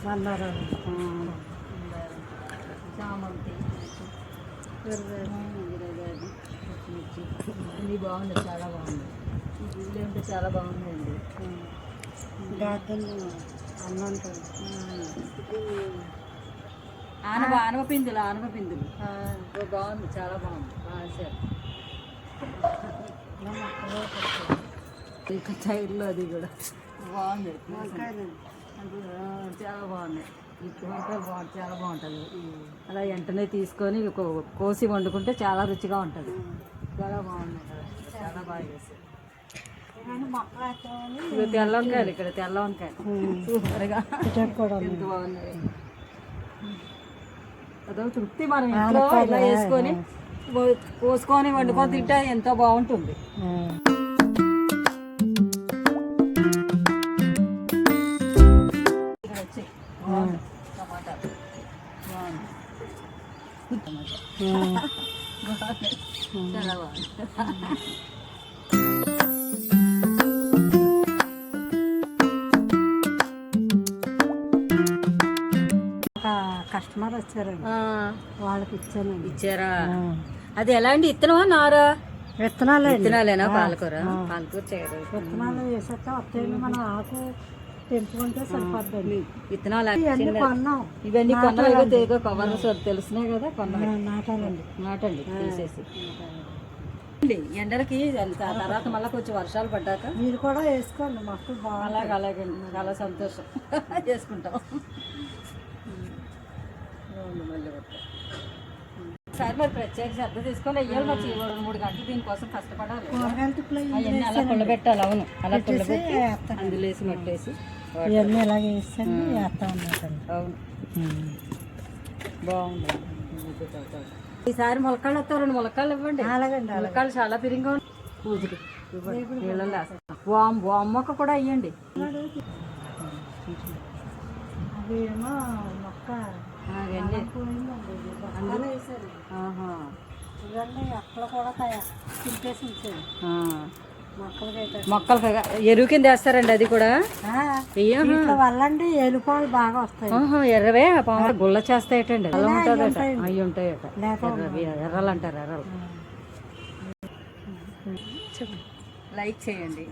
మందారాలు, చామంతి, ఇది బాగుంది, చాలా బాగుంది. ఇల్లు అంటే చాలా బాగుందండి. గార్డెన్ అన్నం ఉంటుంది. ఆనవ పిందులు బాగుంది, చాలా బాగుంది. సరే ఇంకా ఇల్లు అది కూడా బాగుంది, చాలా బాగున్నాయి. ఇప్పుడు వంకాయలు చాలా బాగుంటుంది. అలా వెంటనే తీసుకొని కోసి వండుకుంటే చాలా రుచిగా ఉంటుంది. చాలా బాగున్నాయి కదా, చాలా బాగా చేస్తారు. తెల్ల వంకాయలు, ఇక్కడ తెల్ల వంకాయలు సూపర్గా ఎంత బాగున్నాయి. అదో తృప్తి. మనం ఇంట్లో ఇలా వేసుకొని కోసుకొని వండుకొని తింటే ఎంతో బాగుంటుంది. టమాటాలు బాగుంది, చాలా బాగుంది. కస్టమర్ వచ్చారండి, వాళ్ళకి ఇచ్చారా? అది ఎలాంటి విత్తనమా నారా? విత్తనాలేనా? పాలకూర చేయరు. విత్తనాలు వేసాక వస్తాయి, మనం ఆకు తెంపుకుంటే సరిపోద్దండి. విత్తనాలు కొన్నాం, ఇవన్నీ కొన్నాయి కవర్ తెలుస్తున్నాయి కదా, నాటండి తీసేసి. ఎండలకి తర్వాత మళ్ళీ కొంచెం వర్షాలు పడ్డాక మీరు కూడా వేసుకోండి, మొక్కలు బాగా. అలాగే చాలా సంతోషం, చేసుకుంటాం. మళ్ళీ ఒకసారి మరి ప్రత్యేక శ్రద్ధ తీసుకొని వెయ్యాలి. మరి 2-3 గంటలు దీనికోసం కష్టపడాలి. అవన్నీ అలా పుల్లబెట్టాలి. అవును, అలా పుల్లబెట్టి అందులో వేసి మట్టేసి ఇవన్నీ ఇలాగే వేస్తాను, వేస్తా ఉన్నాకండి. అవును, బాగుంది. ఈసారి మొలకాళ్ళు వస్తారు, 2 మొలకాళ్ళు ఇవ్వండి. అలాగండి, మొలకాళ్ళు చాలా పిరిగా ఉంటాయి. పూజలు నీళ్ళలో వేస్తాం. వామ్ మొక్క కూడా ఇవ్వండి. అవేమో మొక్క అందులో వేసారు. ఇవన్నీ అక్కడ కూడా తింపేసి ఉంచారు మొక్కలు. ఎరువు కింద వేస్తారండి అది కూడా. వల్లండి ఎలుపాలు బాగా వస్తాయి. ఎర్రవే పాము గుల్ల చేస్తాయటండి, అలా ఉంటుందట. అవి ఉంటాయట, ఎర్రలు అంటారు. ఎర్రలు. లైక్ చేయండి.